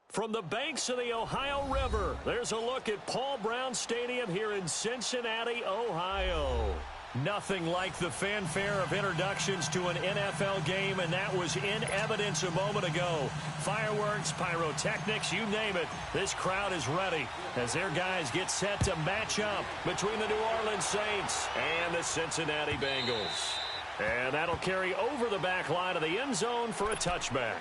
From the banks of the Ohio River, there's a look at Paul Brown Stadium here in Cincinnati, Ohio. Nothing like the fanfare of introductions to an NFL game, and that was in evidence a moment ago. Fireworks, pyrotechnics, you name it. This crowd is ready as their guys get set to match up between the New Orleans Saints and the Cincinnati Bengals. And that'll carry over the back line of the end zone for a touchback.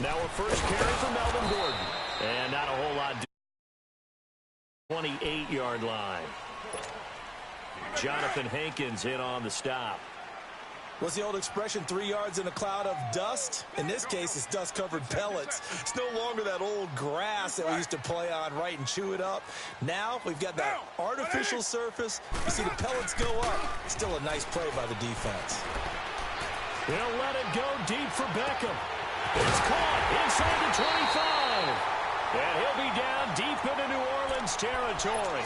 Now a first carry for Melvin Gordon. And not a whole lot. 28-yard line. Jonathan Hankins in on the stop. What's the old expression, 3 yards in a cloud of dust? In this case, it's dust-covered pellets. It's no longer that old grass that we used to play on, right, and chew it up. Now we've got that artificial surface. You see the pellets go up. Still a nice play by the defense. They'll let it go deep for Beckham. It's caught inside the 25. And he'll be down deep into New Orleans territory.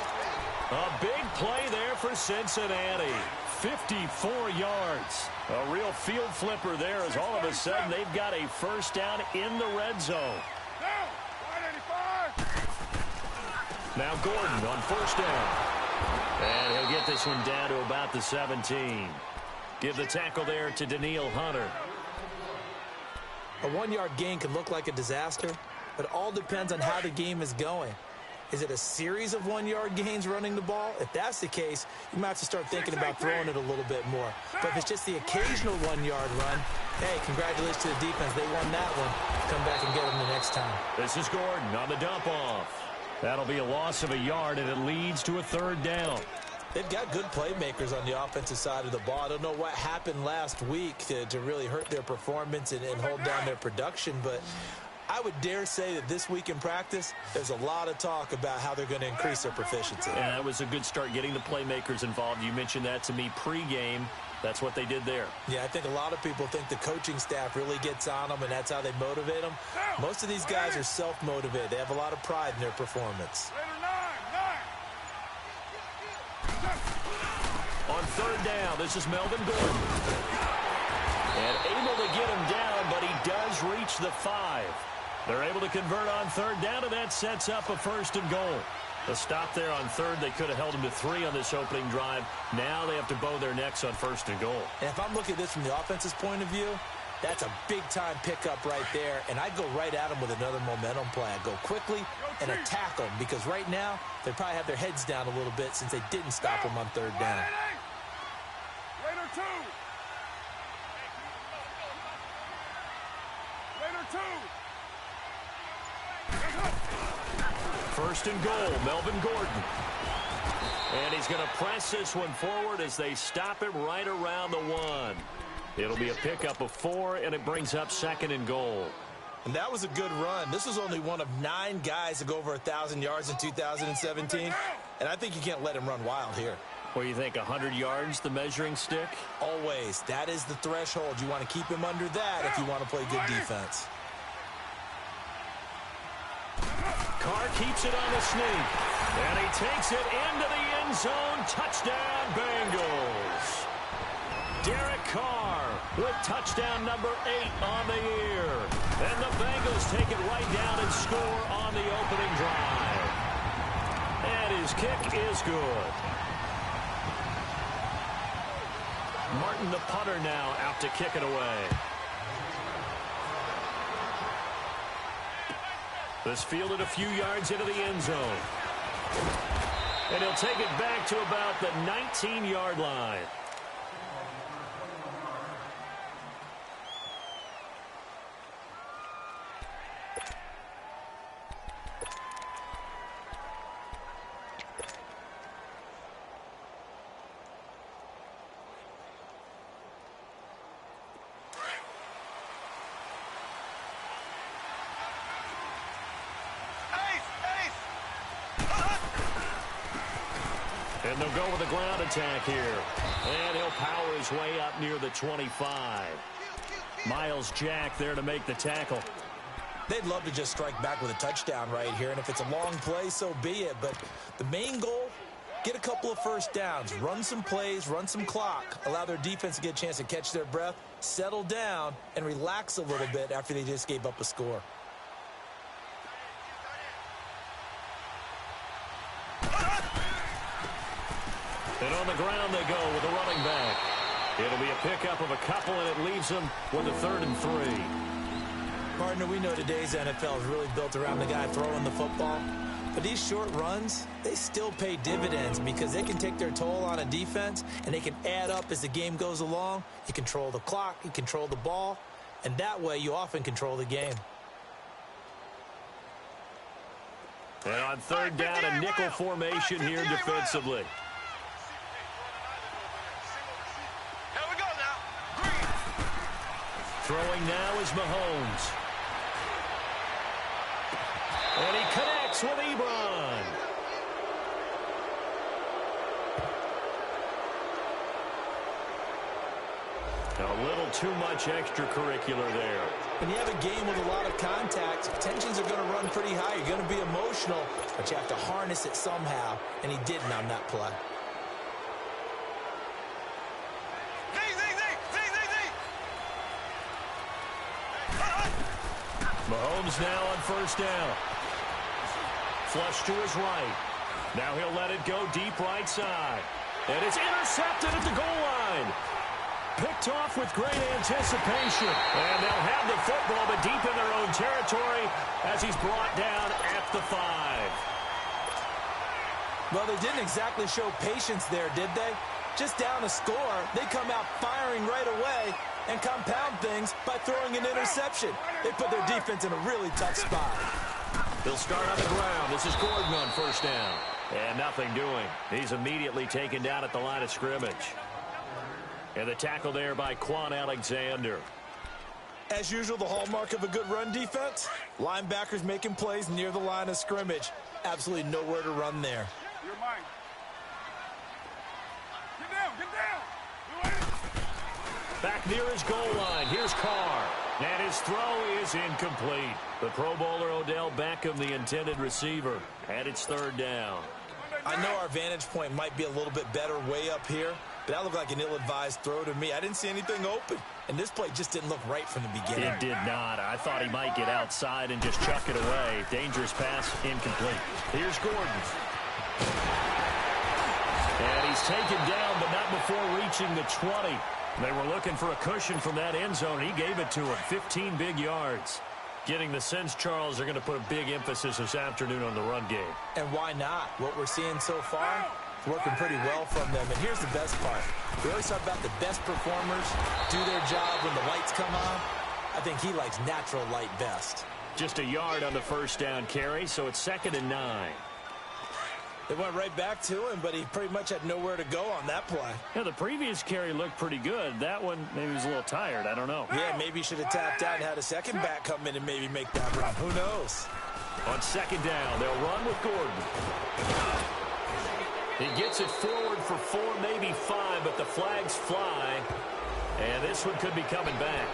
A big play there for Cincinnati. 54 yards. A real field flipper there as all of a sudden they've got a first down in the red zone. Now Gordon on first down. And he'll get this one down to about the 17. Give the tackle there to Danielle Hunter. A 1-yard gain can look like a disaster, but it all depends on how the game is going. Is it a series of 1-yard gains running the ball? If that's the case, you might have to start thinking about throwing it a little bit more. But if it's just the occasional 1-yard run, hey, congratulations to the defense. They won that one. Come back and get them the next time. This is Gordon on the dump off. That'll be a loss of a yard, and it leads to a third down. They've got good playmakers on the offensive side of the ball. I don't know what happened last week to really hurt their performance and hold down their production, but I would dare say that this week in practice, there's a lot of talk about how they're going to increase their proficiency. And that was a good start getting the playmakers involved. You mentioned that to me pregame. That's what they did there. Yeah, I think a lot of people think the coaching staff really gets on them, and that's how they motivate them. Most of these guys are self-motivated. They have a lot of pride in their performance. On third down, this is Melvin Gordon. And able to get him down, but he does reach the 5. They're able to convert on third down, and that sets up a first and goal. A stop there on third. They could have held him to 3 on this opening drive. Now they have to bow their necks on first and goal. And if I'm looking at this from the offense's point of view, that's a big-time pickup right there, and I'd go right at them with another momentum play. I'd go quickly and attack them, because right now they probably have their heads down a little bit since they didn't stop them on third down. First and goal, Melvin Gordon. And he's going to press this one forward as they stop him right around the 1. It'll be a pickup of 4, and it brings up second and goal. And that was a good run. This was only one of 9 guys to go over 1,000 yards in 2017. And I think you can't let him run wild here. What do you think, 100 yards, the measuring stick? Always. That is the threshold. You want to keep him under that if you want to play good defense. Carr keeps it on the sneak. And he takes it into the end zone. Touchdown, Bengals. Derek Carr with touchdown number 8 on the year. And the Bengals take it right down and score on the opening drive. And his kick is good. Martin, the punter, now out to kick it away. This fielded a few yards into the end zone. And he'll take it back to about the 19-yard line. And they'll go with a ground attack here. And he'll power his way up near the 25. Miles Jack there to make the tackle. They'd love to just strike back with a touchdown right here, and if it's a long play, so be it. But the main goal, get a couple of first downs, run some plays, run some clock, allow their defense to get a chance to catch their breath, settle down, and relax a little bit after they just gave up a score. And on the ground they go with a running back. It'll be a pickup of a couple, and it leaves them with a 3rd and 3. Partner, we know today's NFL is really built around the guy throwing the football. But these short runs, they still pay dividends because they can take their toll on a defense, and they can add up as the game goes along. You control the clock, you control the ball, and that way you often control the game. And on 3rd down, a nickel formation here defensively. Throwing now is Mahomes. And he connects with Ebron. A little too much extracurricular there. When you have a game with a lot of contact, tensions are going to run pretty high. You're going to be emotional, but you have to harness it somehow, and he didn't on that play. Mahomes now on 1st down. Flush to his right. Now he'll let it go deep right side. And it's intercepted at the goal line. Picked off with great anticipation. And they'll have the football, but deep in their own territory as he's brought down at the 5. Well, they didn't exactly show patience there, did they? Just down a score, they come out firing right away and compound things by throwing an interception. They put their defense in a really tough spot. He'll start on the ground. This is Gordon on 1st down. And nothing doing. He's immediately taken down at the line of scrimmage. And the tackle there by Quan Alexander. As usual, the hallmark of a good run defense, linebackers making plays near the line of scrimmage. Absolutely nowhere to run there. You're mine. Get down, get down. Back near his goal line. Here's Carr. And his throw is incomplete. The Pro Bowler Odell Beckham, the intended receiver, and it's 3rd down. I know our vantage point might be a little bit better way up here, but that looked like an ill-advised throw to me. I didn't see anything open, and this play just didn't look right from the beginning. It did not. I thought he might get outside and just chuck it away. Dangerous pass, incomplete. Here's Gordon. And he's taken down, but not before reaching the 20. They were looking for a cushion from that end zone. He gave it to him. 15 big yards. Getting the sense, Charles, they're going to put a big emphasis this afternoon on the run game. And why not? What we're seeing so far, working pretty well from them. And here's the best part. We always talk about the best performers do their job when the lights come on. I think he likes natural light best. Just a yard on the 1st down carry, so it's 2nd and 9. They went right back to him, but he pretty much had nowhere to go on that play. Yeah, the previous carry looked pretty good. That one, maybe he was a little tired. I don't know. Yeah, maybe he should have tapped out and had a second back come in and maybe make that run. Who knows? On 2nd down, they'll run with Gordon. He gets it forward for 4, maybe 5, but the flags fly. And this one could be coming back.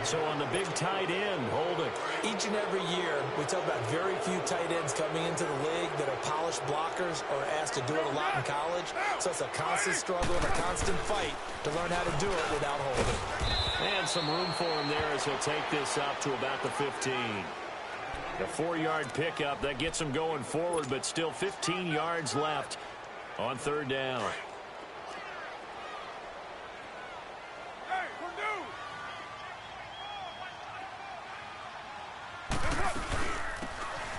So on the big tight end, holding. Each and every year, we talk about very few tight ends coming into the league that are polished blockers or asked to do it a lot in college. So it's a constant struggle and a constant fight to learn how to do it without holding. And some room for him there as he'll take this up to about the 15. A 4-yard pickup, that gets him going forward, but still 15 yards left on 3rd down.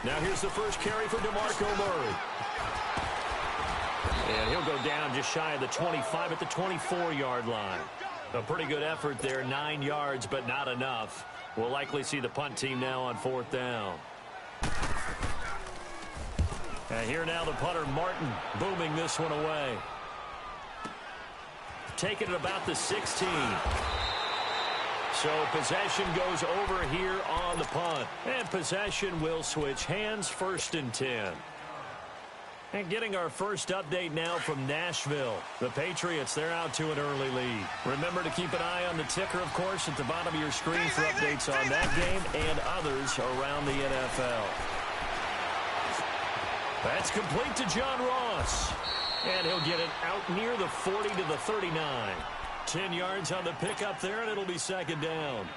Now here's the first carry for DeMarco Murray. And he'll go down just shy of the 25 at the 24-yard line. A pretty good effort there, 9 yards, but not enough. We'll likely see the punt team now on 4th down. And here now the punter, Martin, booming this one away. Taking it about the 16. So possession goes over here on the punt. And possession will switch hands, 1st and 10. And getting our first update now from Nashville. The Patriots, they're out to an early lead. Remember to keep an eye on the ticker, of course, at the bottom of your screen for updates on that game and others around the NFL. That's complete to John Ross. And he'll get it out near the 40 to the 39. 10 yards on the pickup there, and it'll be second down.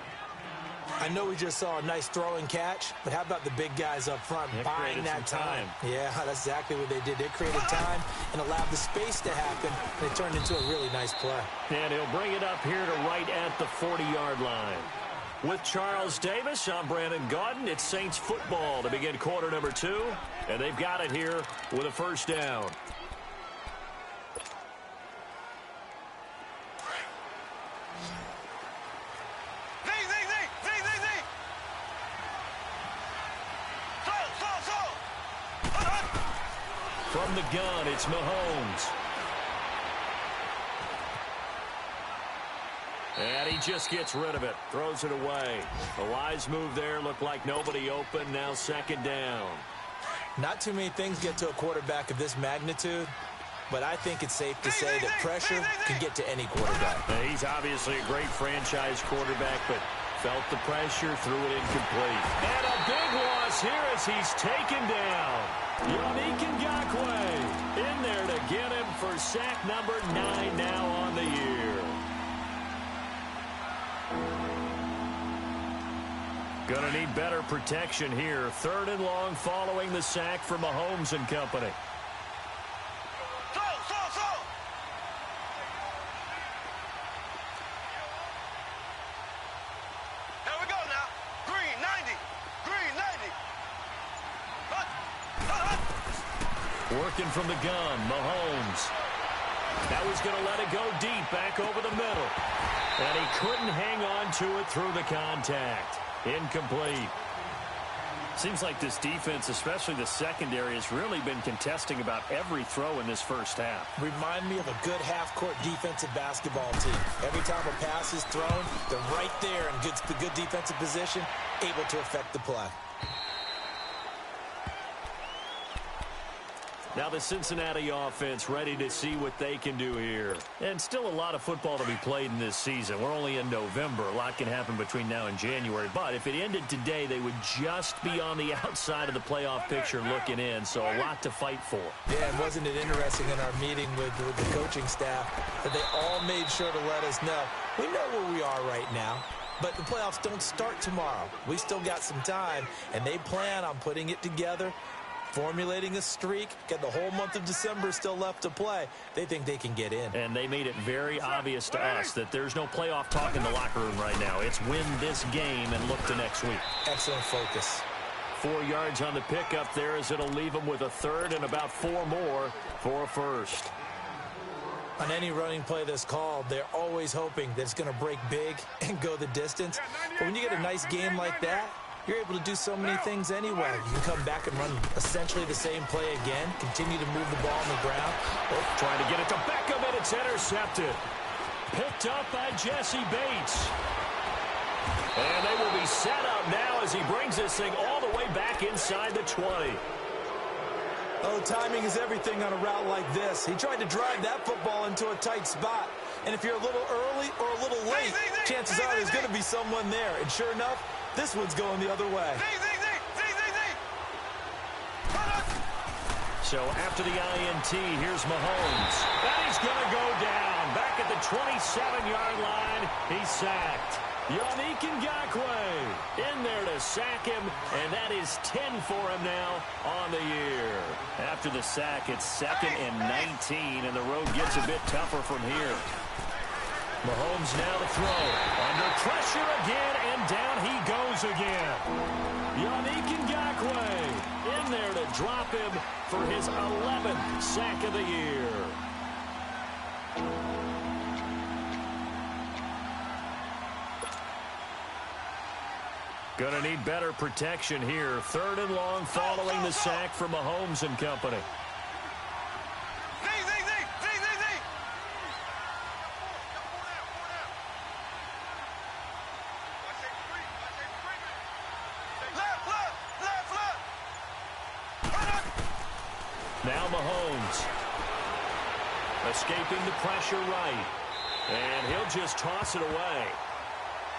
I know we just saw a nice throw and catch, but how about the big guys up front buying that time? Yeah, that's exactly what they did. They created time and allowed the space to happen, and it turned into a really nice play. And he'll bring it up here to right at the 40-yard line. With Charles Davis, I'm Brandon Gaudin. It's Saints football to begin quarter number 2, and they've got it here with a first down. From the gun, it's Mahomes. And he just gets rid of it. Throws it away. A wise move there. Looked like nobody open. Now second down. Not too many things get to a quarterback of this magnitude, but I think it's safe to say that pressure can get to any quarterback. Now, he's obviously a great franchise quarterback, but felt the pressure, threw it incomplete. And a big loss here as he's taken down. Yannick Ngakoue in there to get him for sack number 9 now on the year. Gonna need better protection here. 3rd and long following the sack for Mahomes and company. Here we go now. Green 90. Green 90. Working from the gun, Mahomes. Now he's going to let it go deep, back over the middle. And he couldn't hang on to it through the contact. Incomplete. Seems like this defense, especially the secondary, has really been contesting about every throw in this first half. Remind me of a good half-court defensive basketball team. Every time a pass is thrown, they're right there in good defensive position, able to affect the play. Now the Cincinnati offense ready to see what they can do here. And still a lot of football to be played in this season. We're only in November. A lot can happen between now and January. But if it ended today, they would just be on the outside of the playoff picture looking in. So a lot to fight for. Yeah, and wasn't it interesting in our meeting with the coaching staff that they all made sure to let us know, we know where we are right now, but the playoffs don't start tomorrow. We still got some time, and they plan on putting it together, formulating a streak, get the whole month of December still left to play. They think they can get in. And they made it very obvious to us that there's no playoff talk in the locker room right now. It's win this game and look to next week. Excellent focus. 4 yards on the pickup there as it'll leave them with a 3rd and about 4 more for a first. On any running play that's called, they're always hoping that it's going to break big and go the distance. But when you get a nice game like that, you're able to do so many things anyway. You can come back and run essentially the same play again, continue to move the ball on the ground. Oh, trying to get it to Beckham, and it's intercepted. Picked up by Jesse Bates. And they will be set up now as he brings this thing all the way back inside the 20. Oh, timing is everything on a route like this. He tried to drive that football into a tight spot. And if you're a little early or a little late, chances are there's going to be someone there. And sure enough, this one's going the other way. So after the INT, here's Mahomes. And he's going to go down. Back at the 27-yard line, he's sacked. Yannick Ngakoue in there to sack him, and that is 10 for him now on the year. After the sack, it's 2nd and 19, and the road gets a bit tougher from here. Mahomes now to throw. Under pressure again, and down he goes again. Yannick Ngakoue in there to drop him for his 11th sack of the year. Gonna need better protection here. 3rd and long following the sack for Mahomes and company. Now Mahomes. Escaping the pressure right. And he'll just toss it away.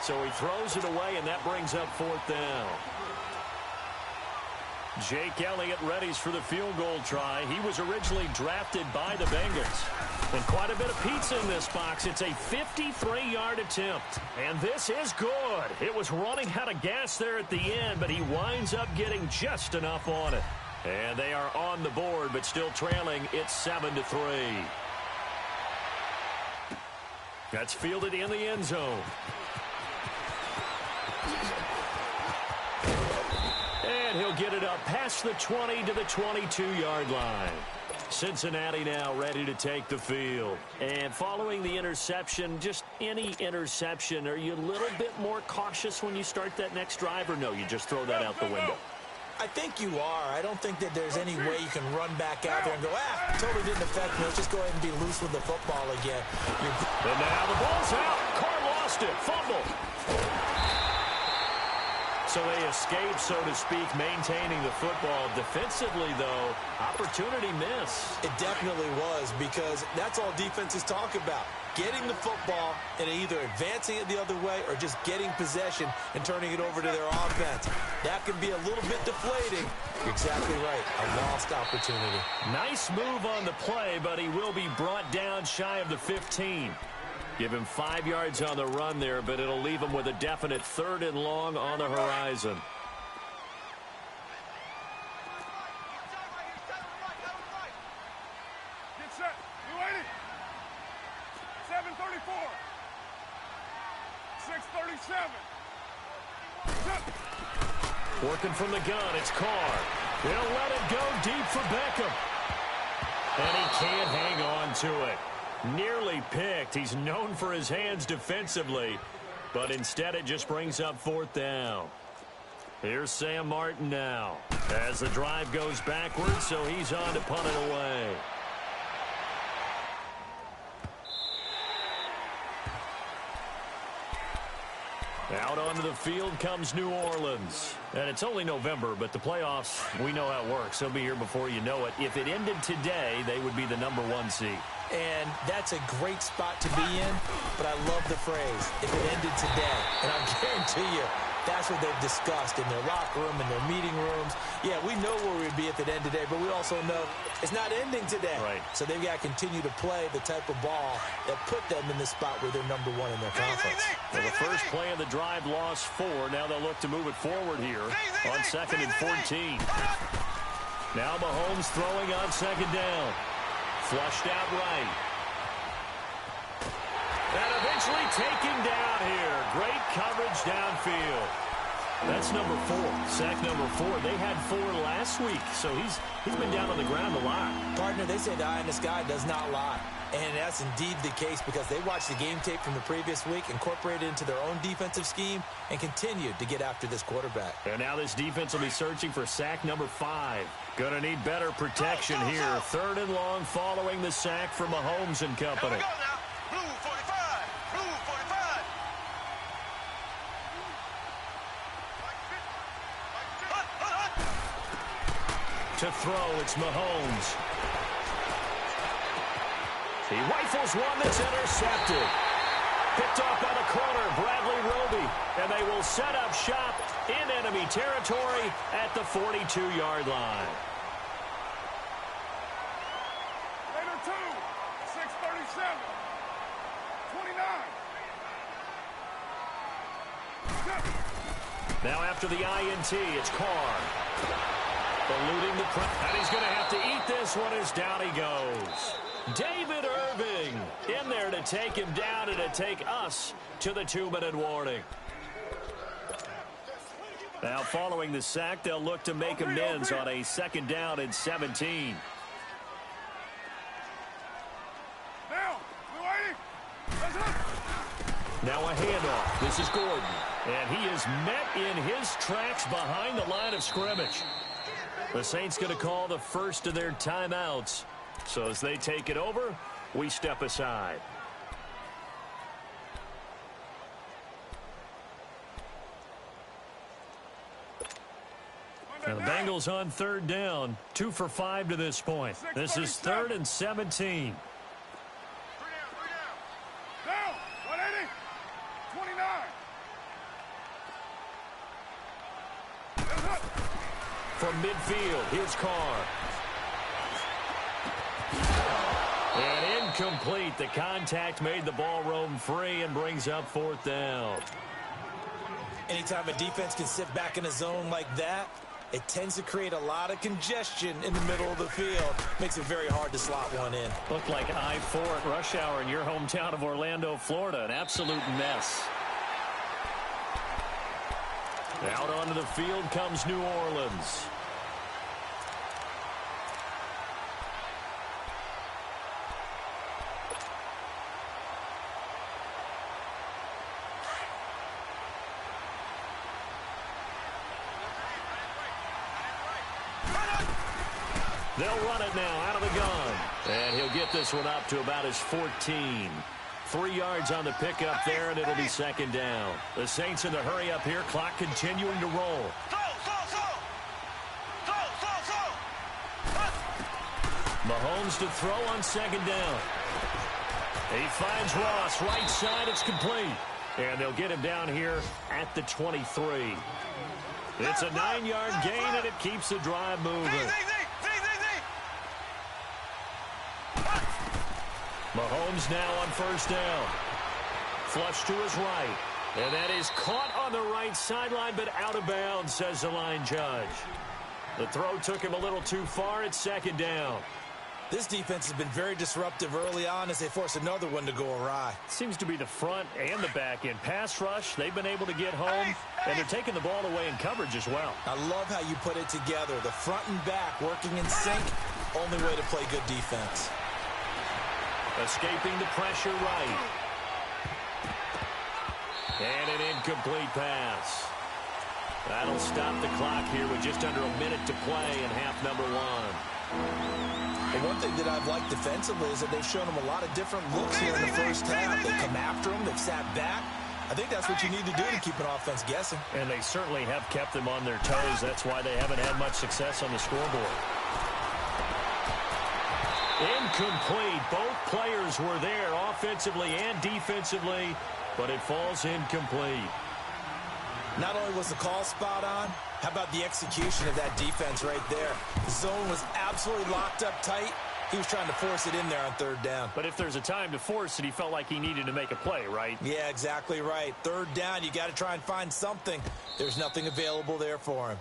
So he throws it away, and that brings up 4th down. Jake Elliott readies for the field goal try. He was originally drafted by the Bengals. And quite a bit of pizza in this box. It's a 53-yard attempt. And this is good. It was running out of gas there at the end, but he winds up getting just enough on it. And they are on the board, but still trailing. It's 7-3. That's fielded in the end zone. And he'll get it up past the 20 to the 22-yard line. Cincinnati now ready to take the field. And following the interception, just any interception, are you a little bit more cautious when you start that next drive, or no, you just throw that out the window? I think you are. I don't think that there's any way you can run back out there and go, totally didn't affect me. Let's just go ahead and be loose with the football again. And now the ball's out. Carr lost it. Fumble. So they escape, so to speak, maintaining the football. Defensively, though, opportunity miss. It definitely was, because that's all defenses talk about. Getting the football and either advancing it the other way or just getting possession and turning it over to their offense. That can be a little bit deflating. You're exactly right. A lost opportunity. Nice move on the play, but he will be brought down shy of the 15. Give him 5 yards on the run there, but it'll leave him with a definite 3rd and long on the horizon. Get set. You ready? 7:34. 6:37. Working from the gun, it's Carr. He'll let it go deep for Beckham. And he can't hang on to it. Nearly picked. He's known for his hands defensively, but instead it just brings up 4th down. Here's Sam Martin now as the drive goes backwards, so he's on to punt it away. Out onto the field comes New Orleans. And it's only November, but the playoffs, we know how it works. They'll be here before you know it. If it ended today, they would be the #1 seed. And that's a great spot to be in, but I love the phrase, if it ended today. And I guarantee you, that's what they've discussed in their locker room, in their meeting rooms. Yeah, we know where we'd be if it ended today, but we also know it's not ending today. Right. So they've got to continue to play the type of ball that put them in the spot where they're #1 in their conference. Well, the first play of the drive lost 4. Now they'll look to move it forward here on 2nd and 14. Now Mahomes throwing on 2nd down. Flushed out right. And eventually taken down here. Great coverage downfield. That's number 4. Sack number 4. They had 4 last week, so he's been down on the ground a lot. Partner, they say the eye in the sky does not lie. And that's indeed the case because they watched the game tape from the previous week, incorporated it into their own defensive scheme, and continued to get after this quarterback. And now this defense will be searching for sack number 5. Gonna need better protection here. 3rd and long following the sack from Mahomes and company. Here we go now. Blue 45. Blue 45. To throw, it's Mahomes. He rifles one that's intercepted. Picked off by the corner, Bradley Roby. And they will set up shop in enemy territory at the 42-yard line. Later 2. 6:37. 29. Now after the INT, it's Carr. Eluding the press. And he's going to have to eat this one as down he goes. David Irving in there to take him down and to take us to the 2-minute warning. Now following the sack, they'll look to make amends on a 2nd down and 17. Now, we waiting. Let's look. Now a handoff. This is Gordon. And he is met in his tracks behind the line of scrimmage. The Saints going to call the first of their timeouts. So as they take it over, we step aside. Now the Bengals on third down, 2 for 5 to this point. This is 3rd and 17. Down, 180, 29. From midfield, here's Carr. And incomplete. The contact made the ball roam free and brings up 4th down. Anytime a defense can sit back in a zone like that, it tends to create a lot of congestion in the middle of the field. Makes it very hard to slot one in. Looked like I-4 at rush hour in your hometown of Orlando, Florida. An absolute mess. Out onto the field comes New Orleans. They'll run it now out of the gun. And he'll get this one up to about his 14. 3 yards on the pickup there, and it'll be 2nd down. The Saints in the hurry up here, clock continuing to roll. Mahomes to throw on 2nd down. He finds Ross, right side, it's complete. And they'll get him down here at the 23. It's a 9-yard gain, and it keeps the drive moving. Mahomes now on 1st down. Flush to his right. And that is caught on the right sideline, but out of bounds, says the line judge. The throw took him a little too far. It's 2nd down. This defense has been very disruptive early on as they force another one to go awry. Seems to be the front and the back end. Pass rush, they've been able to get home, and they're taking the ball away in coverage as well. I love how you put it together. The front and back working in sync. Only way to play good defense. Escaping the pressure right. And an incomplete pass. That'll stop the clock here with just under a minute to play in half number 1. And one thing that I've liked defensively is that they've shown them a lot of different looks here in the first half. They come after them. They've sat back. I think that's what you need to do to keep an offense guessing. And they certainly have kept them on their toes. That's why they haven't had much success on the scoreboard. Incomplete. Both players were there offensively and defensively, but it falls incomplete. Not only was the call spot on, how about the execution of that defense right there? The zone was absolutely locked up tight. He was trying to force it in there on 3rd down. But if there's a time to force it, he felt like he needed to make a play, right? Yeah, exactly right. 3rd down, you got to try and find something. There's nothing available there for him.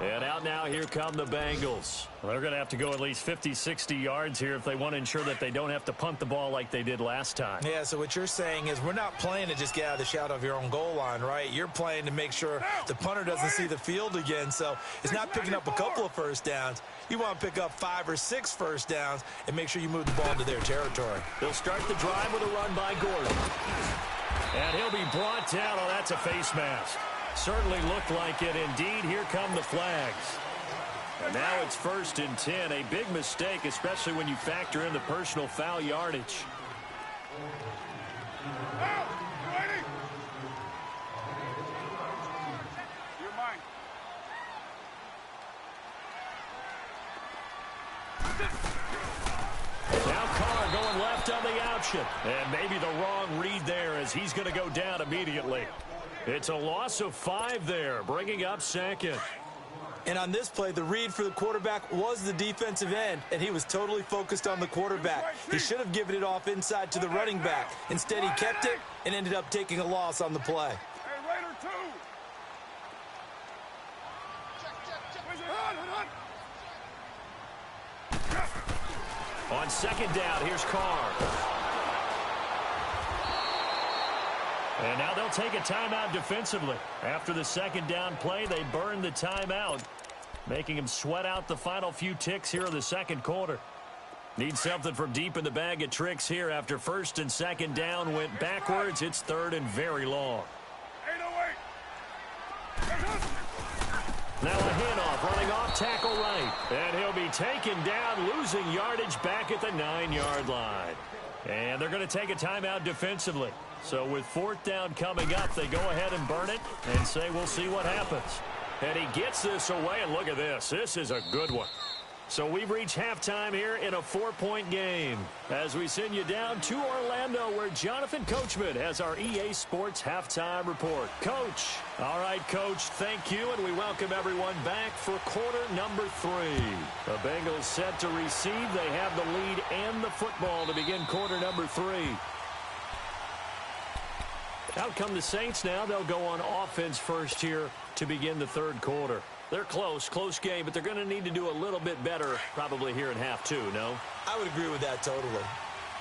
And out now, here come the Bengals. Well, they're going to have to go at least 50, 60 yards here if they want to ensure that they don't have to punt the ball like they did last time. Yeah, so what you're saying is we're not playing to just get out of the shadow of your own goal line, right? You're playing to make sure the punter doesn't see the field again. So it's not picking up a couple of first downs. You want to pick up 5 or 6 first downs and make sure you move the ball into their territory. They'll start the drive with a run by Gordon. And he'll be brought down. Oh, that's a face mask. Certainly looked like it. Indeed, here come the flags. And now it's 1st and 10. A big mistake, especially when you factor in the personal foul yardage. Now, ready? You're mine. Now Carr going left on the option. And maybe the wrong read there as he's going to go down immediately. It's a loss of 5 there, bringing up 2nd. And on this play, the read for the quarterback was the defensive end, and he was totally focused on the quarterback. He should have given it off inside to the running back. Instead, he kept it and ended up taking a loss on the play. Hey, Raider 2. On 2nd down, here's Carr. And now they'll take a timeout defensively. After the 2nd down play, they burn the timeout, making him sweat out the final few ticks here in the 2nd quarter. Need something from deep in the bag of tricks here after 1st and 2nd down went backwards. It's 3rd and very long. 808. Now a handoff, running off tackle right. And he'll be taken down, losing yardage back at the 9-yard line. And they're going to take a timeout defensively. So with 4th down coming up, they go ahead and burn it and say we'll see what happens. And he gets this away, and look at this. This is a good one. So we've reached halftime here in a 4-point game as we send you down to Orlando where Jonathan Coachman has our EA Sports Halftime Report. Coach. All right, Coach, thank you, and we welcome everyone back for quarter number 3. The Bengals set to receive. They have the lead and the football to begin quarter number 3. Out come the Saints now. They'll go on offense first here to begin the third quarter. They're close game, but they're going to need to do a little bit better probably here in half 2, no? I would agree with that totally.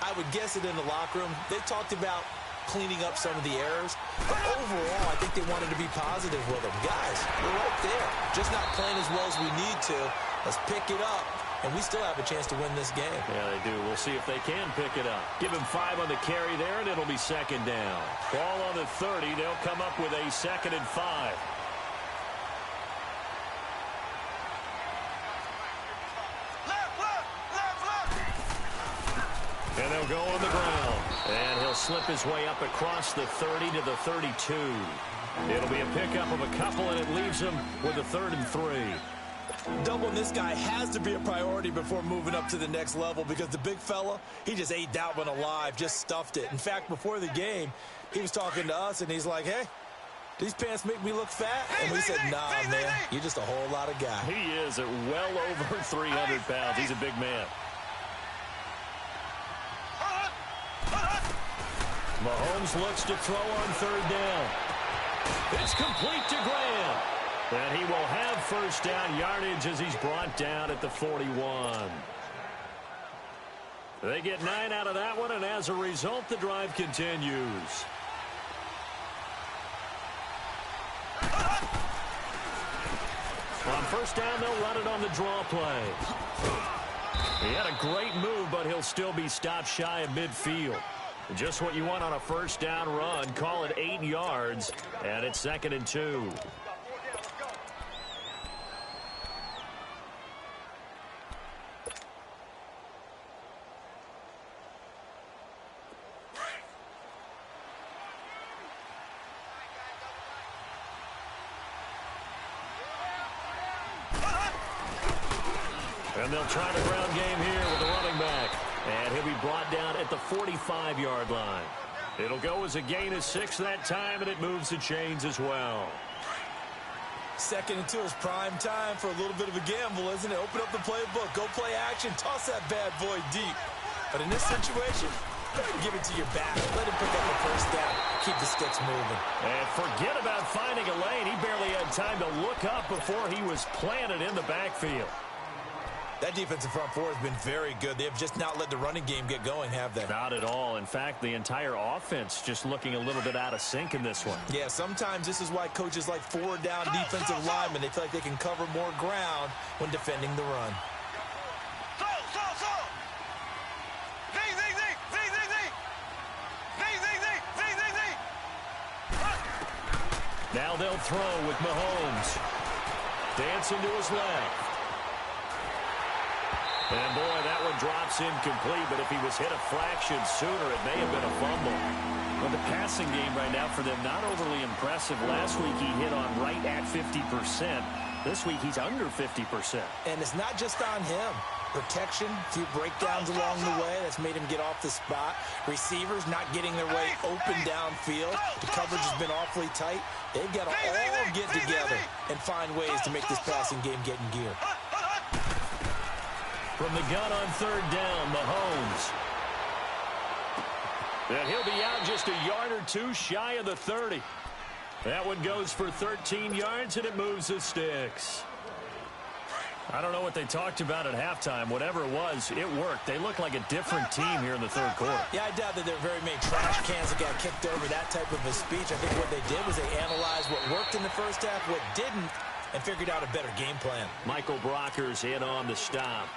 I would guess it in the locker room. They talked about cleaning up some of the errors, but overall, I think they wanted to be positive with them. Guys, we're right there. Just not playing as well as we need to. Let's pick it up, and we still have a chance to win this game. Yeah, they do. We'll see if they can pick it up. Give him 5 on the carry there, and it'll be second down. Ball on the 30. They'll come up with a 2nd and 5. And they'll go on the ground. And he'll slip his way up across the 30 to the 32. It'll be a pickup of a couple, and it leaves him with a 3rd and 3. Doubling this guy has to be a priority before moving up to the next level because the big fella, he just ate that one alive, just stuffed it. In fact, before the game, he was talking to us, and he's like, hey, these pants make me look fat? And we said, nah, man, you're just a whole lot of guy. He is at well over 300 pounds. He's a big man. Mahomes looks to throw on 3rd down. It's complete to Graham. And he will have first down yardage as he's brought down at the 41. They get 9 out of that one, and as a result, the drive continues. On first down, they'll run it on the draw play. He had a great move, but he'll still be stopped shy of midfield. Just what you want on a first down run. Call it 8 yards, and it's 2nd and 2. And they'll try the ground game here with the running back. And he'll be brought down at the 45-yard line. It'll go as a gain of 6 that time, and it moves the chains as well. 2nd and 2 is prime time for a little bit of a gamble, isn't it? Open up the playbook, go play action, toss that bad boy deep. But in this situation, go ahead and give it to your back. Let him pick up the first down. Keep the sticks moving. And forget about finding a lane. He barely had time to look up before he was planted in the backfield. That defensive front four has been very good. They have just not let the running game get going, have they? Not at all. In fact, the entire offense just looking a little bit out of sync in this one. Yeah, sometimes this is why coaches like 4-down defensive linemen. They feel like they can cover more ground when defending the run. Now they'll throw with Mahomes. Dancing to his left. And, boy, that one drops incomplete, but if he was hit a fraction sooner, it may have been a fumble. But the passing game right now for them, not overly impressive. Last week he hit on right at 50%. This week he's under 50%. And it's not just on him. Protection, a few breakdowns along the way. That's made him get off the spot. Receivers not getting their way open downfield. The coverage has been awfully tight. They've got to all get together and find ways to make this passing game get in gear. From the gun on 3rd down, Mahomes. And he'll be out just a yard or 2 shy of the 30. That one goes for 13 yards, and it moves the sticks. I don't know what they talked about at halftime. Whatever it was, it worked. They look like a different team here in the third quarter. Yeah, I doubt that there are very many trash cans that got kicked over that type of a speech. I think what they did was they analyzed what worked in the first half, what didn't, and figured out a better game plan. Michael Brocker's in on the stop.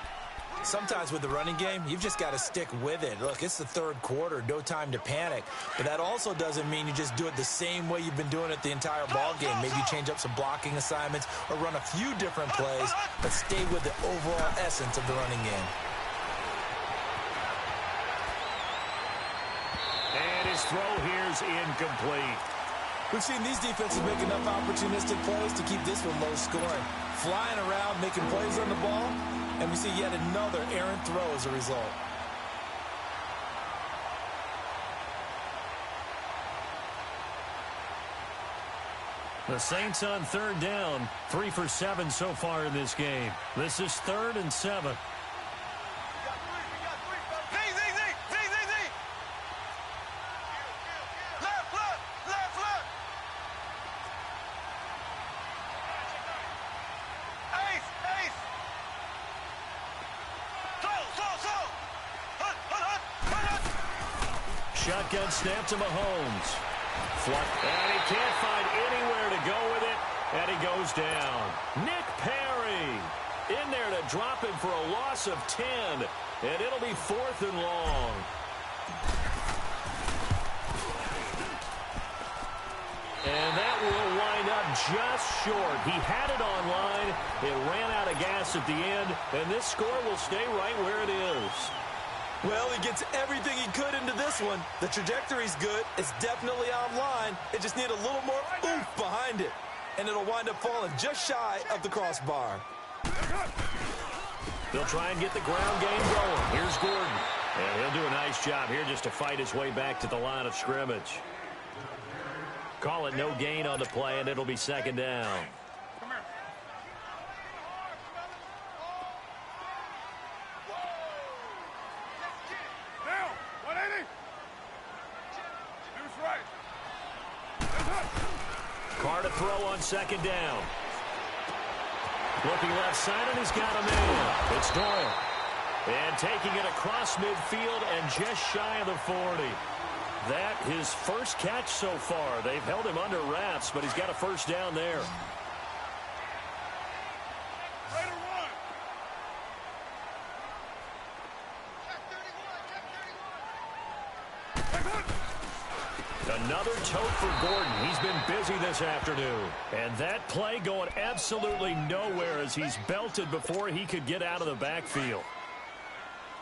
Sometimes with the running game, you've just got to stick with it. Look, it's the third quarter, no time to panic. But that also doesn't mean you just do it the same way you've been doing it the entire ball game. Maybe change up some blocking assignments or run a few different plays, but stay with the overall essence of the running game. And his throw here's incomplete. We've seen these defenses make enough opportunistic plays to keep this one low scoring. Flying around, making plays on the ball, and we see yet another errant throw as a result. The Saints on third down, 3 for 7 so far in this game. This is 3rd and 7. Shotgun snap to Mahomes. And he can't find anywhere to go with it, and he goes down. Nick Perry in there to drop him for a loss of 10, and it'll be 4th and long. And that will wind up just short. He had it on line. It ran out of gas at the end, and this score will stay right where it is. Well, he gets everything he could into this one. The trajectory's good. It's definitely online. It just needs a little more oomph behind it. And it'll wind up falling just shy of the crossbar. They'll try and get the ground game going. Here's Gordon. And he'll do a nice job here just to fight his way back to the line of scrimmage. Call it no gain on the play, and it'll be 2nd down. Carr to throw on 2nd down. Looking left side, and he's got a man. It's Doyle. And taking it across midfield and just shy of the 40. That his first catch so far. They've held him under wraps, but he's got a 1st down there. Another tote for Gordon. He's been busy this afternoon. And that play going absolutely nowhere as he's belted before he could get out of the backfield.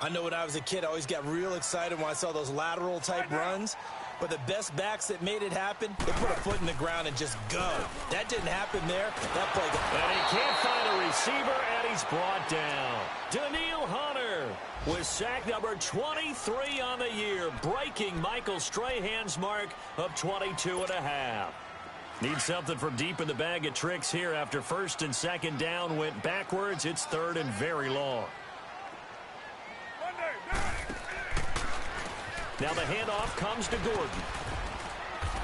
I know when I was a kid, I always got real excited when I saw those lateral-type runs. But the best backs that made it happen, they put a foot in the ground and just go. That didn't happen there. That play got... And he can't find a receiver, and he's brought down. Danielle Hunter with sack number 23 on the year, breaking Michael Strahan's mark of 22.5. Need something from deep in the bag of tricks here after 1st and 2nd down went backwards. It's 3rd and very long. Now the handoff comes to Gordon.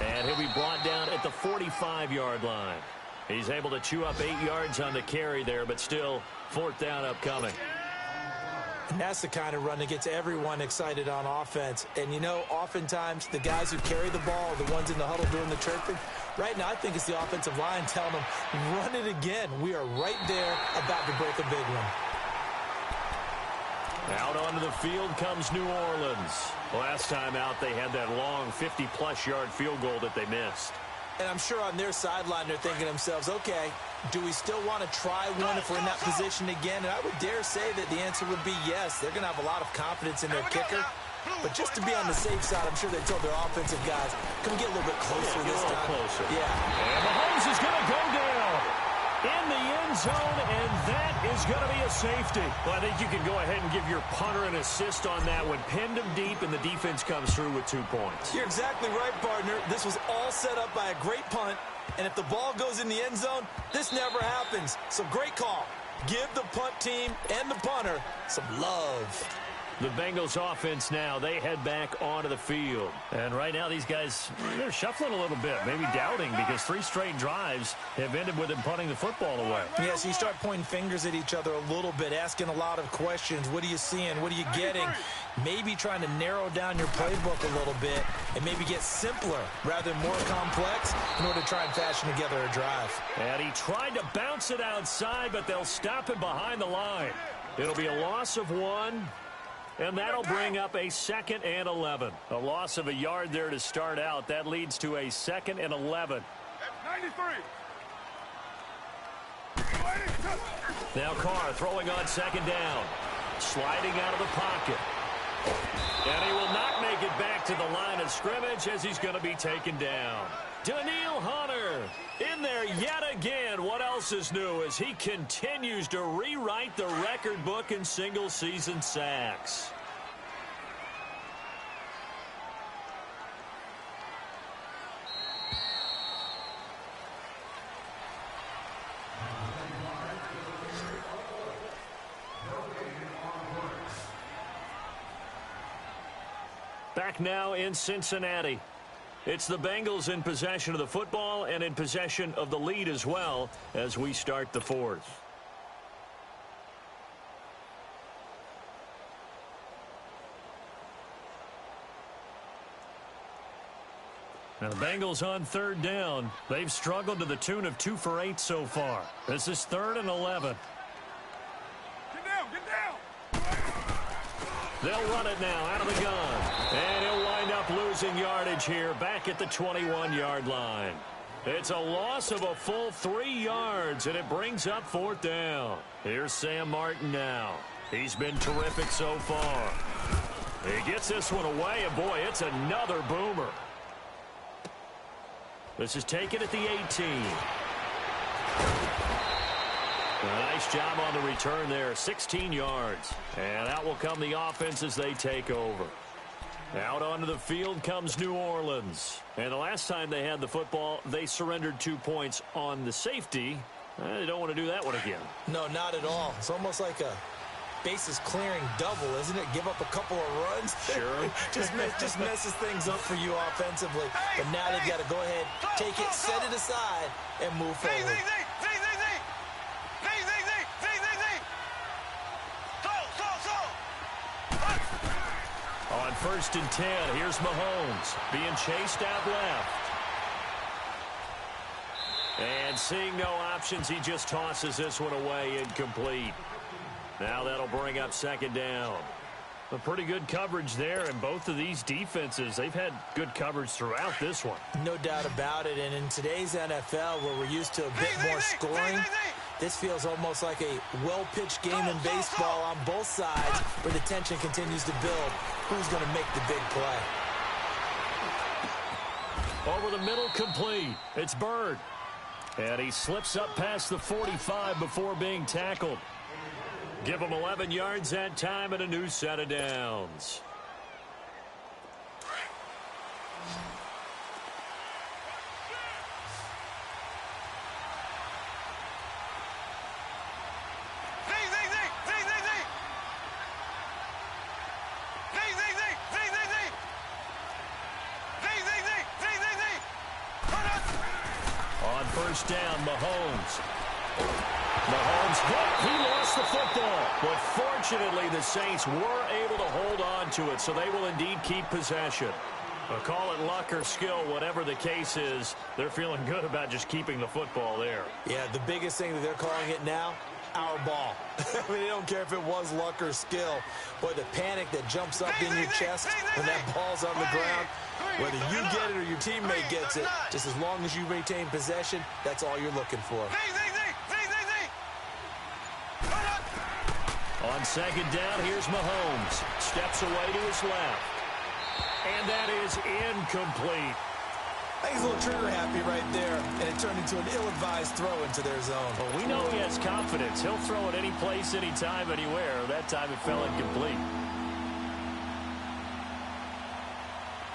And he'll be brought down at the 45-yard line. He's able to chew up 8 yards on the carry there, but still 4th down upcoming. And that's the kind of run that gets everyone excited on offense. And, you know, oftentimes the guys who carry the ball are the ones in the huddle doing the chirping. Right now, I think it's the offensive line telling them, run it again. We are right there about to break a big one. Out onto the field comes New Orleans. Last time out, they had that long 50-plus yard field goal that they missed. And I'm sure on their sideline, they're thinking to themselves, okay, do we still want to try one if we're in that position again? And I would dare say that the answer would be yes. They're going to have a lot of confidence in their kicker. But just to be on the safe side, I'm sure they told their offensive guys, come get a little bit closer this time. Closer. Yeah. And Mahomes is going to go down in the end zone, and that is going to be a safety. Well, I think you can go ahead and give your punter an assist on that one. Pinned him deep, and the defense comes through with 2 points. You're exactly right, partner. This was all set up by a great punt, and if the ball goes in the end zone, this never happens. So great call. Give the punt team and the punter some love. The Bengals offense now, they head back onto the field. And right now these guys, they're shuffling a little bit, maybe doubting, because 3 straight drives have ended with them punting the football away. Yeah, so you start pointing fingers at each other a little bit, asking a lot of questions. What are you seeing? What are you getting? Maybe trying to narrow down your playbook a little bit and maybe get simpler rather than more complex in order to try and fashion together a drive. And he tried to bounce it outside, but they'll stop him behind the line. It'll be a loss of 1. And that'll bring up a 2nd and 11. A loss of a yard there to start out. That leads to a 2nd and 11. 93. Now Carr throwing on 2nd down. Sliding out of the pocket. And he will not make it back to the line of scrimmage as he's going to be taken down. Danielle Hunter in there yet again. What else is new as he continues to rewrite the record book in single-season sacks. Back now in Cincinnati. It's the Bengals in possession of the football and in possession of the lead as well as we start the fourth. Now the Bengals on third down. They've struggled to the tune of 2 for 8 so far. This is 3rd and 11. Get down, get down. They'll run it now out of the gun. And he'll wind up losing yardage here back at the 21-yard line. It's a loss of a full 3 yards, and it brings up 4th down. Here's Sam Martin now. He's been terrific so far. He gets this one away, and boy, it's another boomer. This is taken at the 18. A nice job on the return there, 16 yards. And out will come the offense as they take over. Out onto the field comes New Orleans. And the last time they had the football, they surrendered 2 points on the safety. They don't want to do that one again. No, not at all. It's almost like a bases clearing double, isn't it? Give up a couple of runs. Sure. just messes things up for you offensively. But now they've got to go ahead, take it, set it aside, and move forward. On 1st and 10, here's Mahomes being chased out left. And seeing no options, he just tosses this one away incomplete. Now that'll bring up 2nd down. A pretty good coverage there, and both of these defenses, they've had good coverage throughout this one. No doubt about it, and in today's NFL, where we're used to a bit more scoring, this feels almost like a well-pitched game in baseball on both sides, where the tension continues to build. Who's going to make the big play? Over the middle, complete. It's Bird. And he slips up past the 45 before being tackled. Give him 11 yards that time and a new set of downs. On 1st down, Mahomes. Mahomes hit. He lost the football. But fortunately, the Saints were able to hold on to it, so they will indeed keep possession. Call it luck or skill, whatever the case is, they're feeling good about just keeping the football there. Yeah, the biggest thing that they're calling it now, our ball. I mean, they don't care if it was luck or skill. Boy, the panic that jumps up in your chest when that ball's on the ground, whether you get it or your teammate gets it, just as long as you maintain possession, that's all you're looking for. On 2nd down, here's Mahomes. Steps away to his left. And that is incomplete. I think he's a little trigger happy right there, and it turned into an ill-advised throw into their zone. Well, we know he has confidence. He'll throw it any place, anytime, anywhere. That time it fell incomplete.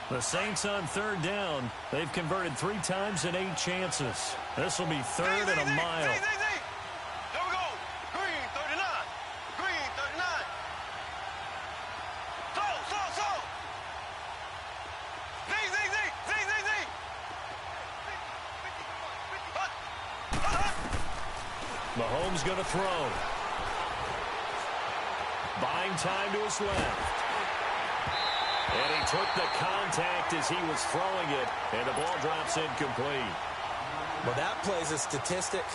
The Saints on 3rd down. They've converted 3 times in 8 chances. This will be 3rd and a mile. Mahomes going to throw. Buying time to his left. And he took the contact as he was throwing it, and the ball drops incomplete. Well, that plays a statistic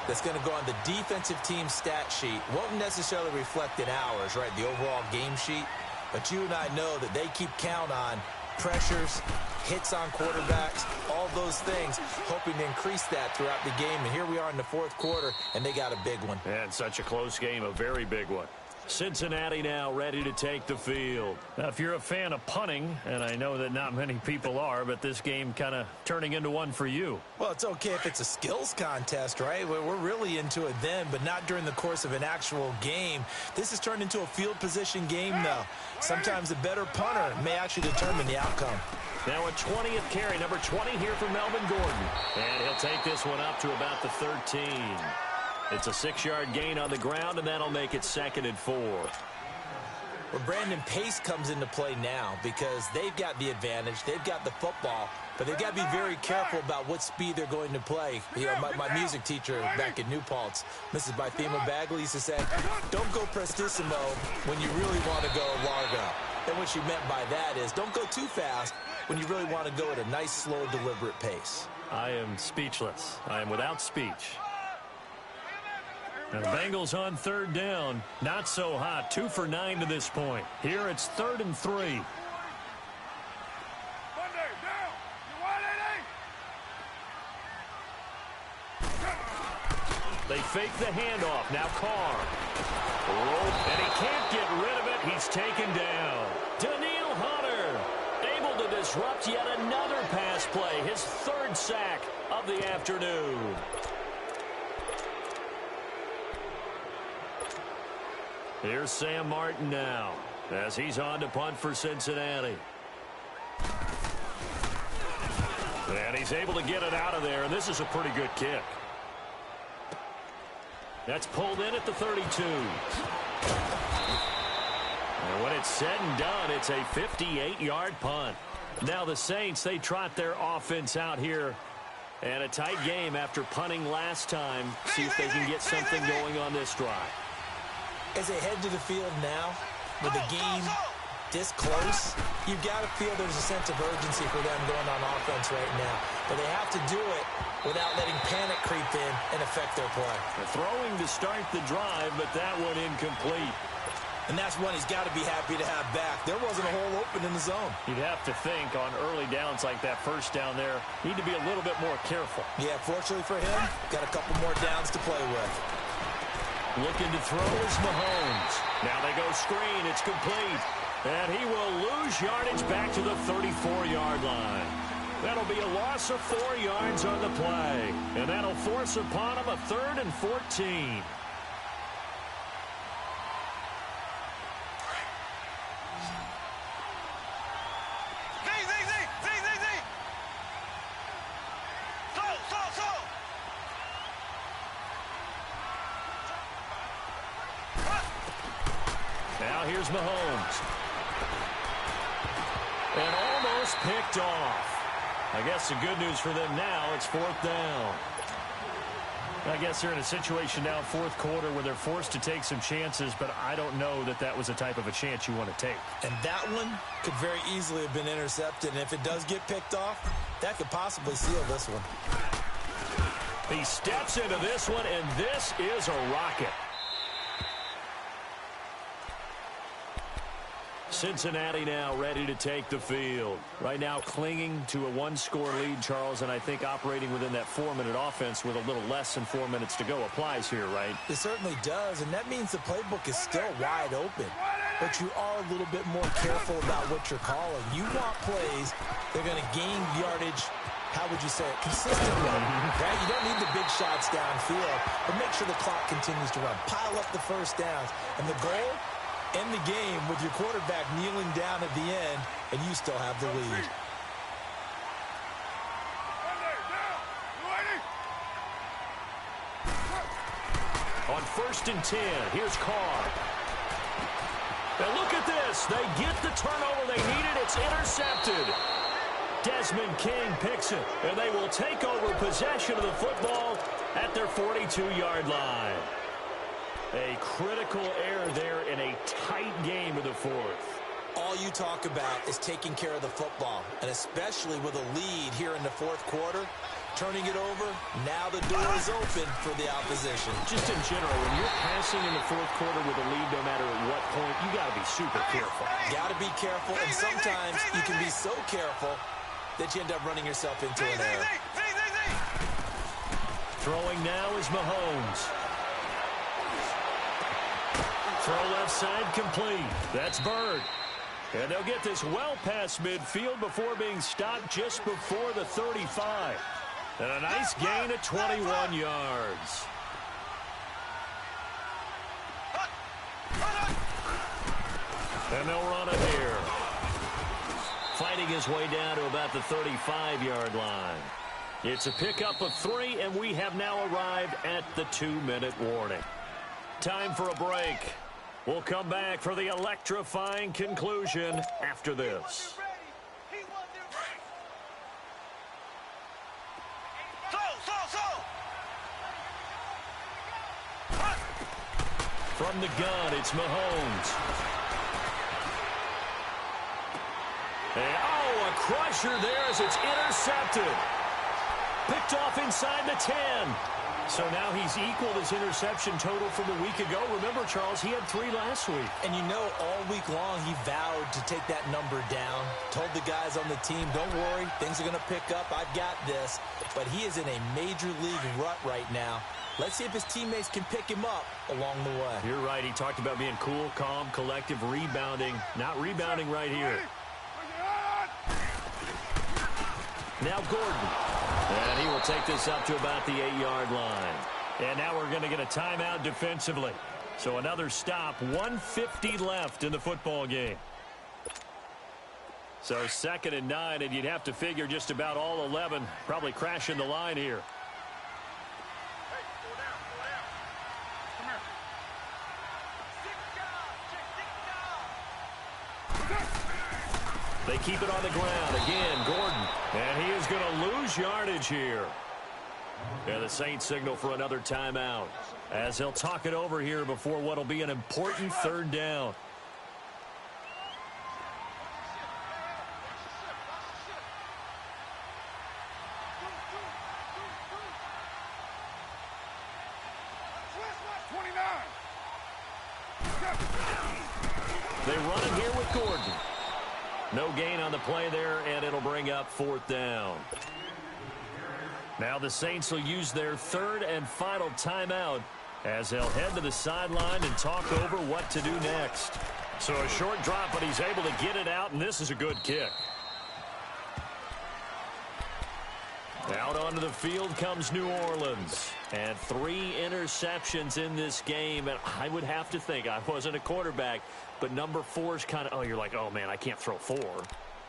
that's going to go on the defensive team stat sheet. Won't necessarily reflect in ours, right, the overall game sheet. But you and I know that they keep count on pressures, hits on quarterbacks, all those things, hoping to increase that throughout the game. And here we are in the 4th quarter, and they got a big one. And such a close game, a very big one. Cincinnati now ready to take the field. Now, if you're a fan of punting, and I know that not many people are, but this game kind of turning into one for you. Well, it's okay if it's a skills contest, right? We're really into it then, but not during the course of an actual game. This has turned into a field position game, though. Sometimes a better punter may actually determine the outcome. Now a 20th carry, number 20 here for Melvin Gordon. And he'll take this one up to about the 13. It's a 6-yard gain on the ground, and that'll make it 2nd and 4. Well, Brandon, pace comes into play now because they've got the advantage. They've got the football, but they've got to be very careful about what speed they're going to play. You know, my music teacher back in New Paltz, Mrs. Bythema Bagley, used to say, don't go prestissimo when you really want to go largo. And what she meant by that is don't go too fast when you really want to go at a nice, slow, deliberate pace. I am speechless. I am without speech. And the Bengals on 3rd down. Not so hot. 2 for 9 to this point. Here it's 3rd and 3. Monday, down. You want it, They fake the handoff. Now Carr. And he can't get rid of it. He's taken down. Daniil Hunter able to disrupt yet another pass play. His 3rd sack of the afternoon. Here's Sam Martin now as he's on to punt for Cincinnati. And he's able to get it out of there, and this is a pretty good kick. That's pulled in at the 32. And when it's said and done, it's a 58-yard punt. Now the Saints, they trot their offense out here. And a tight game after punting last time. See if they can get something going on this drive. As they head to the field now, with the game this close, you've got to feel there's a sense of urgency for them going on offense right now. But they have to do it without letting panic creep in and affect their play. They're throwing to start the drive, but that one incomplete. And that's one he's got to be happy to have back. There wasn't a hole open in the zone. You'd have to think on early downs like that first down there, need to be a little bit more careful. Yeah, fortunately for him, got a couple more downs to play with. Looking to throw is Mahomes. Now they go screen. It's complete. And he will lose yardage back to the 34-yard line. That'll be a loss of 4 yards on the play. And that'll force upon him a 3rd and 14. Now here's Mahomes. And almost picked off. I guess the good news for them now, it's 4th down. I guess they're in a situation now, 4th quarter, where they're forced to take some chances, but I don't know that that was the type of a chance you want to take. And that one could very easily have been intercepted, and if it does get picked off, that could possibly seal this one. He steps into this one, and this is a rocket. Cincinnati now ready to take the field. Right now clinging to a 1-score lead, Charles, and I think operating within that 4-minute offense with a little less than 4 minutes to go applies here, right? It certainly does, and that means the playbook is still wide open. But you are a little bit more careful about what you're calling. You want plays that are going to gain yardage, how would you say it, consistently, right? You don't need the big shots downfield, but make sure the clock continues to run. Pile up the first downs, and the goal, end the game with your quarterback kneeling down at the end, and you still have the lead. On 1st and 10, here's Carr. And look at this. They get the turnover they needed. It's intercepted. Desmond King picks it, and they will take over possession of the football at their 42-yard line. A critical error there in a tight game of the 4th. All you talk about is taking care of the football, and especially with a lead here in the 4th quarter, turning it over, now the door is open for the opposition. Just in general, when you're passing in the 4th quarter with a lead, no matter at what point, you got to be super careful. Got to be careful, and sometimes you can be so careful that you end up running yourself into an error. Throwing now is Mahomes. Throw left side complete. That's Bird. And they'll get this well past midfield before being stopped just before the 35. And a nice gain of 21 yards. And they'll run it here. Fighting his way down to about the 35-yard line. It's a pickup of 3, and we have now arrived at the 2-minute warning. Time for a break. We'll come back for the electrifying conclusion after this. From the gun, it's Mahomes. And, oh, a crusher there as it's intercepted. Picked off inside the 10. So now he's equaled his interception total from a week ago. Remember, Charles, he had 3 last week. And you know, all week long he vowed to take that number down. Told the guys on the team, don't worry, things are going to pick up. I've got this. But he is in a major league rut right now. Let's see if his teammates can pick him up along the way. You're right. He talked about being cool, calm, collective, rebounding. Not rebounding right here. Now Gordon. And he will take this up to about the 8-yard line. And now we're going to get a timeout defensively. So another stop, 1:50 left in the football game. So 2nd and 9, and you'd have to figure just about all 11 probably crashing the line here. They keep it on the ground. Again, Gordon. And he is going to lose yardage here. And the Saints signal for another timeout as they'll talk it over here before what will be an important 3rd down. They run it here with Gordon. No gain on the play there, and it'll bring up 4th down. Now the Saints will use their 3rd and final timeout as they'll head to the sideline and talk over what to do next. So a short drop, but he's able to get it out, and this is a good kick. Out onto the field comes New Orleans. And 3 interceptions in this game. And I would have to think, I wasn't a quarterback, but number 4 is kind of, oh, you're like, oh, man, I can't throw 4.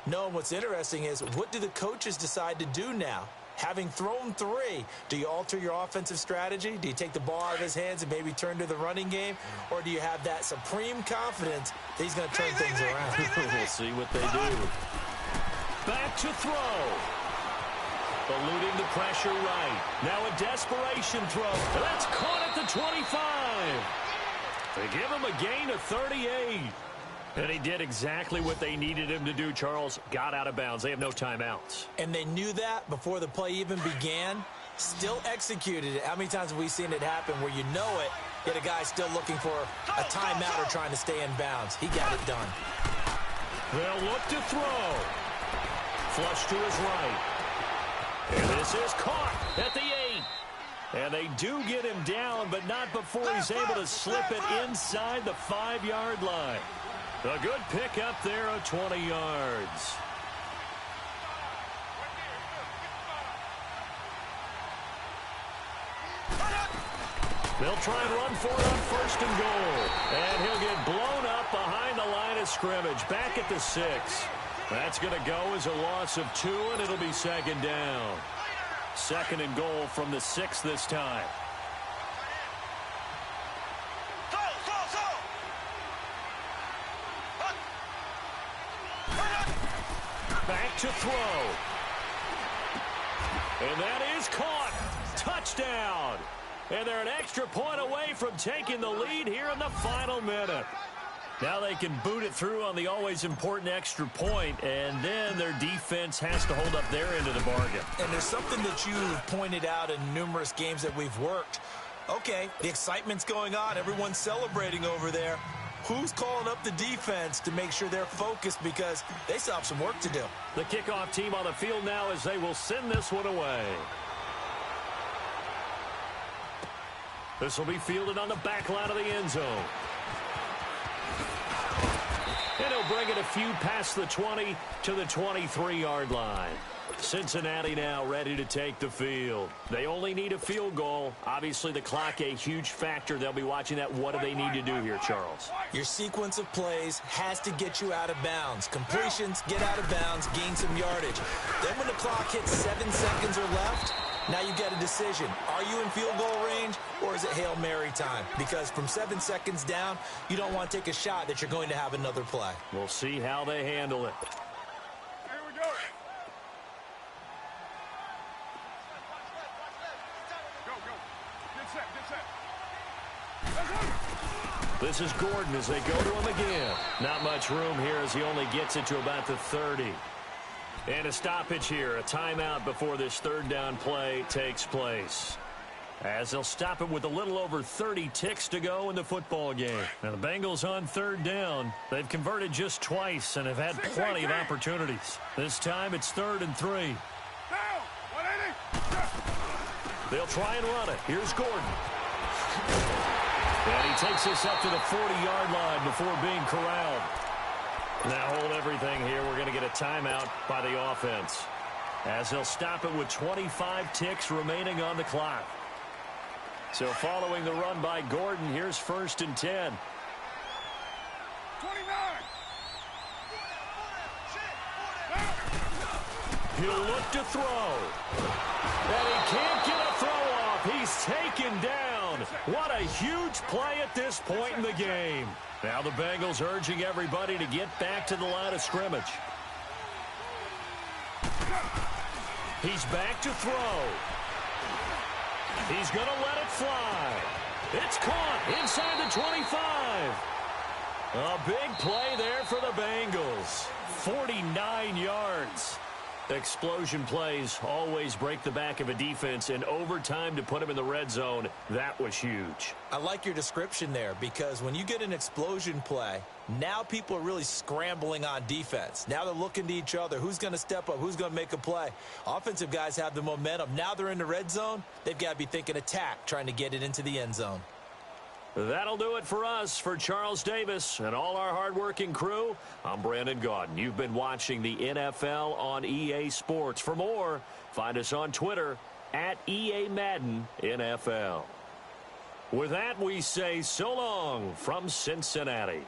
No, and what's interesting is, what do the coaches decide to do now? Having thrown 3, do you alter your offensive strategy? Do you take the ball out of his hands and maybe turn to the running game? Or do you have that supreme confidence that he's going to turn things around? We'll see what they do. Back to throw. Eluding the pressure right. Now a desperation throw. That's caught at the 25. They give him a gain of 38. And he did exactly what they needed him to do, Charles. Got out of bounds. They have no timeouts. And they knew that before the play even began. Still executed it. How many times have we seen it happen where you know it, yet a guy still looking for a timeout or trying to stay in bounds? He got it done. They'll look to throw. Flush to his right. And this is caught at the 8. And they do get him down, but not before he's able to slip it inside the 5-yard line. A good pick up there of 20 yards. They'll try and run for it on 1st and goal. And he'll get blown up behind the line of scrimmage. Back at the 6. That's going to go as a loss of 2, and it'll be 2nd down. 2nd and goal from the 6 this time. Back to throw. And that is caught. Touchdown. And they're an extra point away from taking the lead here in the final minute. Now they can boot it through on the always important extra point, and then their defense has to hold up their end of the bargain. And there's something that you've pointed out in numerous games that we've worked. Okay, the excitement's going on. Everyone's celebrating over there. Who's calling up the defense to make sure they're focused, because they still have some work to do? The kickoff team on the field now as they will send this one away. This will be fielded on the back line of the end zone. bring it a few past the 20 to the 23-yard line. Cincinnati now ready to take the field. They only need a field goal. Obviously, the clock a huge factor. They'll be watching that. What do they need to do here, Charles? Your sequence of plays has to get you out of bounds. Completions, get out of bounds, gain some yardage. Then when the clock hits 7 seconds or left, now you get a decision. Are you in field goal range, or is it Hail Mary time? Because from 7 seconds down, you don't want to take a shot that you're going to have another play. We'll see how they handle it. Here we go. Go, go. Get set, get set. Let's go. This is Gordon as they go to him again. Not much room here as he only gets it to about the 30. And a stoppage here, a timeout before this third down play takes place. As they'll stop it with a little over 30 ticks to go in the football game. Now the Bengals on third down. They've converted just twice and have had plenty of opportunities. This time it's 3rd and 3. Down. 180. They'll try and run it. Here's Gordon. And he takes this up to the 40-yard line before being corralled. Now hold everything here. We're going to get a timeout by the offense. As they'll stop it with 25 ticks remaining on the clock. So following the run by Gordon, here's 1st and 10. 29. He'll look to throw. And he can't get a throw off. He's taken down. What a huge play at this point in the game. Now the Bengals urging everybody to get back to the line of scrimmage. He's back to throw. He's going to let it fly. It's caught inside the 25. A big play there for the Bengals. 49 yards. Explosion plays always break the back of a defense, and overtime to put him in the red zone, that was huge. I like your description there, because when you get an explosion play, now people are really scrambling on defense. Now they're looking to each other. Who's going to step up? Who's going to make a play? Offensive guys have the momentum. Now they're in the red zone. They've got to be thinking attack, trying to get it into the end zone. That'll do it for us. For Charles Davis and all our hardworking crew, I'm Brandon Gaudin. You've been watching the NFL on EA Sports. For more, find us on Twitter at EA Madden NFL. With that, we say so long from Cincinnati.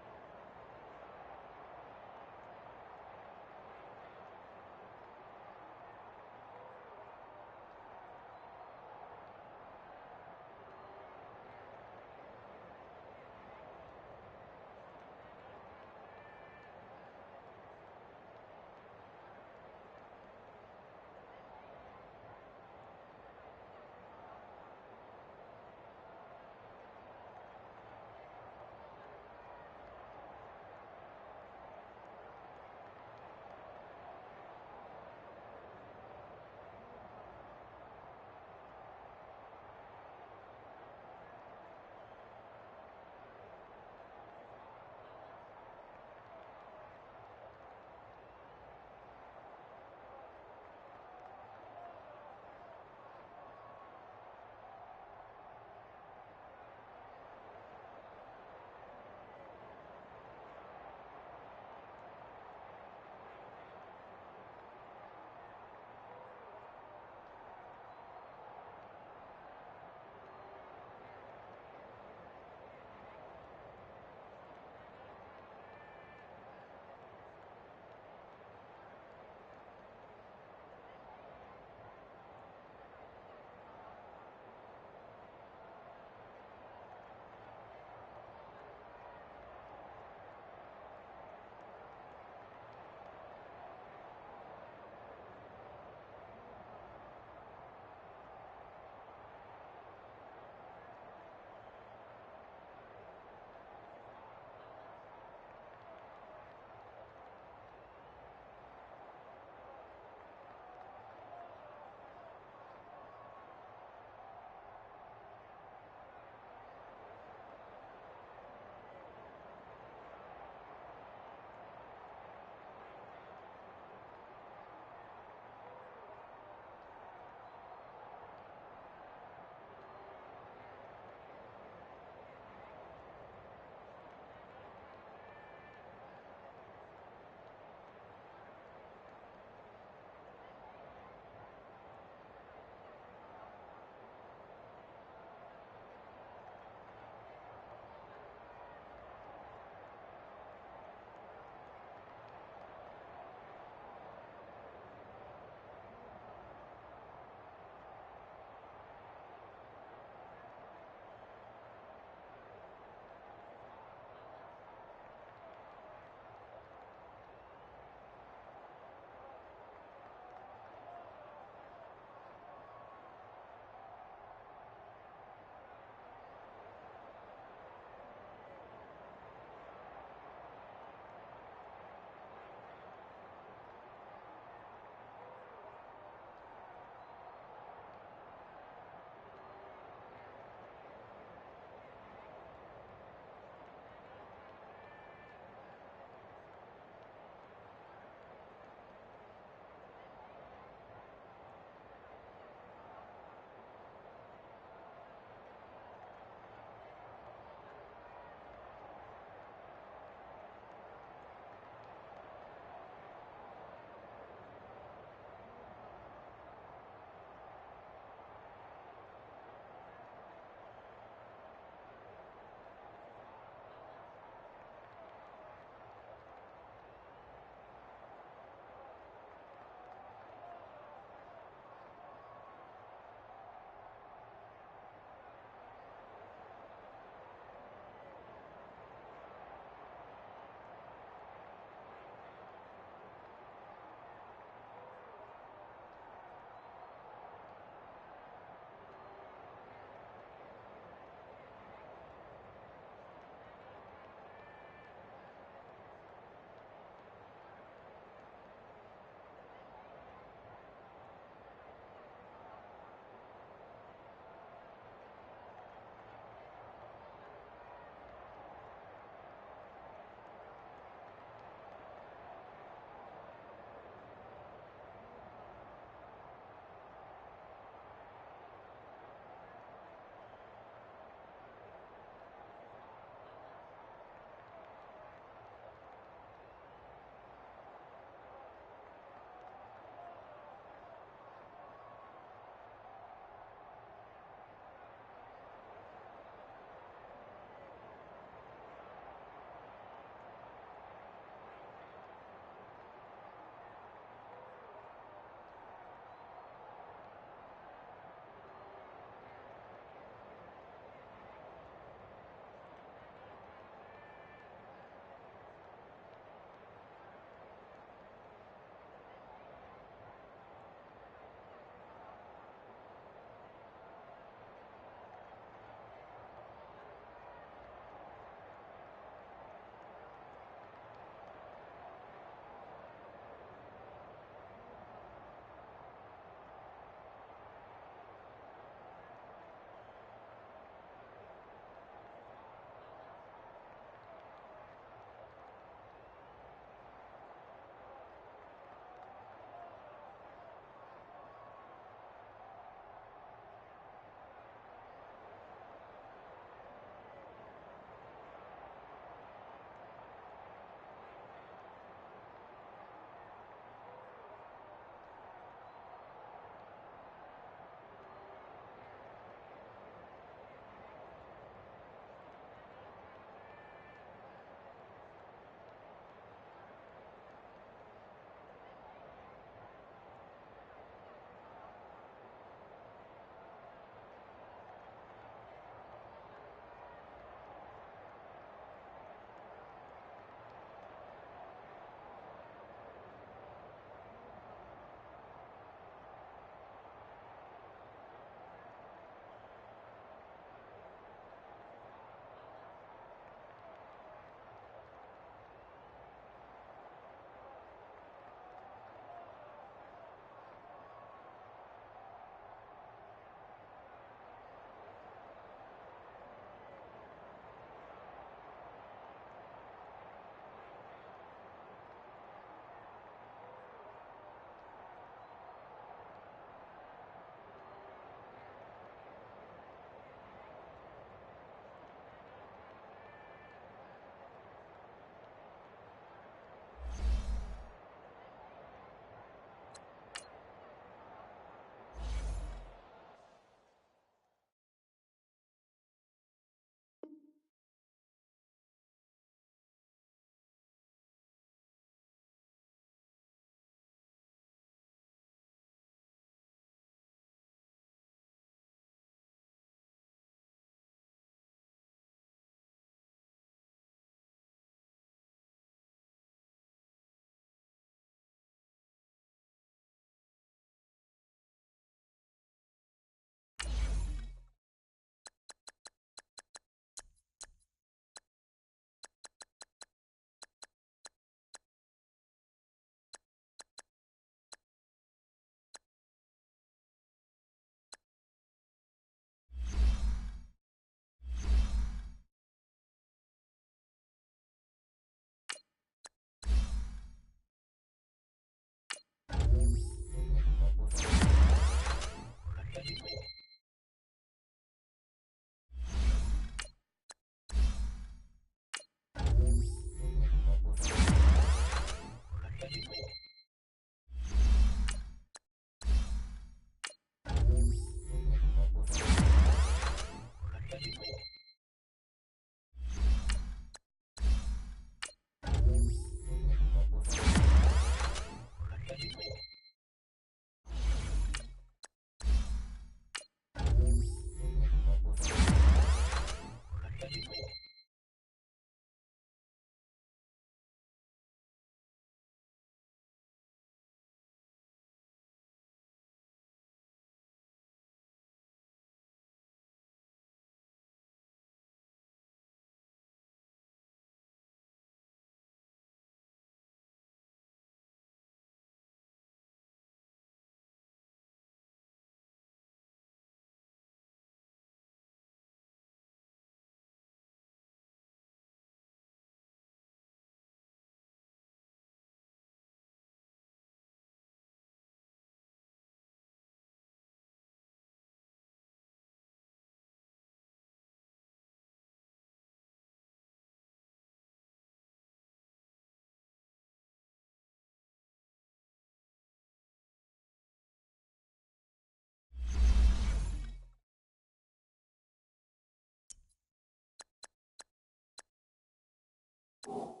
go.